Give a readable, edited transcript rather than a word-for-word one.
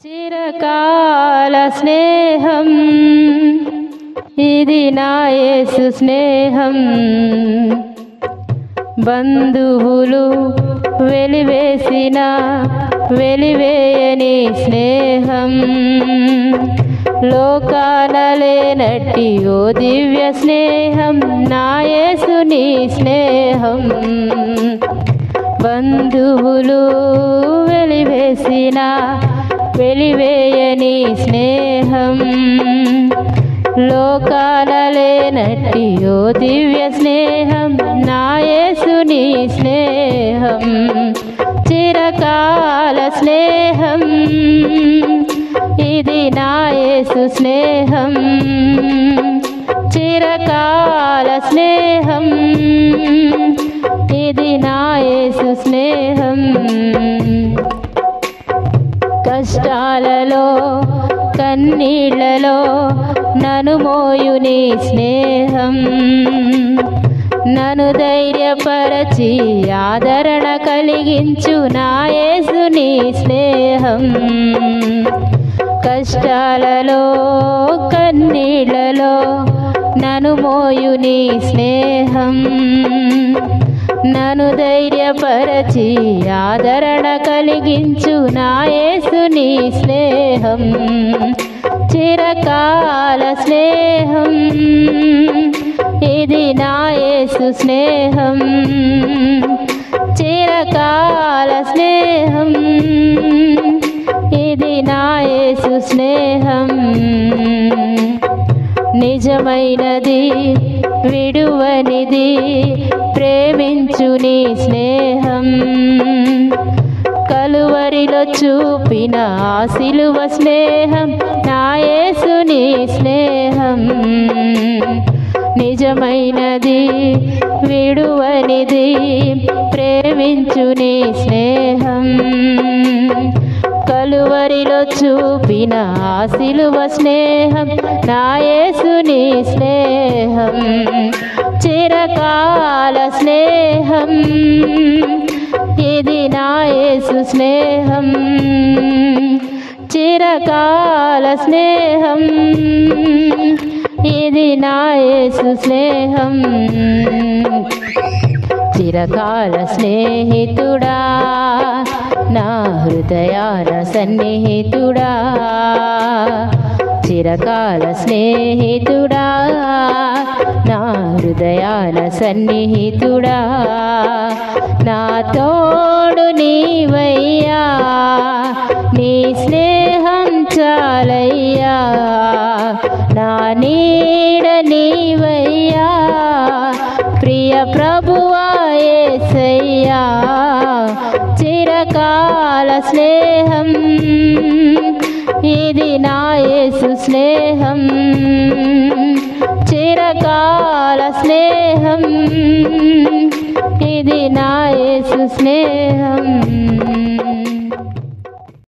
చిరకాల స్నేహం ఇది నా యేసు స్నేహం. బంధువులు వెలివేసిన వెలివేయని స్నేహం. లోకాన లేనట్టి ఓ దివ్య స్నేహం నా యేసుని స్నేహం. బంధువులు వెలివేసిన వెలివేయని స్నేహం. లోకాన లేనట్టి ఓ దివ్య స్నేహం నా యేసుని స్నేహం. చిరకాల స్నేహం ఇది నా యేసు స్నేహం. చిరకాల స్నేహం ఇది నా యేసు స్నేహం. కష్టాలలో కన్నీళ్లలో నన్ను మోయుని స్నేహం. నన్ను ధైర్యపరచి ఆదరణ కలిగించు నా యేసుని స్నేహం. కష్టాలలో కన్నీళ్లలో నన్ను మోయుని స్నేహం. నన్ను ధైర్యపరచి ఆదరణ కలిగించు నా యేసుని స్నేహం. చిరకాల స్నేహం ఇది నా యేసు స్నేహం. చిరకాల స్నేహం ఇది నా యేసు స్నేహం. నిజమైనది విడువనిది ప్రేమించుని స్నేహం. కలువరిలో చూపిన ఆ సిలువ స్నేహం నా యేసుని స్నేహం. నిజమైనది విడువనిది ప్రేమించుని స్నేహం. కలువరిలో చూపిన ఆ సిలువ స్నేహం నా యేసుని స్నేహం. చిరకాల స్నేహం ఇది నా యేసు స్నేహం. చిరకాల స్నేహం ఇది నా యేసు స్నేహం. చిరకాల స్నేహితుడా నా హృదయాన సన్నిహితుడా. చిరకాల స్నేహితుడా నా హృదయాన సన్నిహితుడా. నా తోడు నీవయ్యా నీ స్నేహం చాలయ్యా. నా నీడ నీవయ్యా ప్రియ ప్రభువా యేసయ్యా. చిరకాల స్నేహం ఇది నా యేసు స్నేహం. చిరకాల స్నేహం ఇది నా యేసు స్నేహం.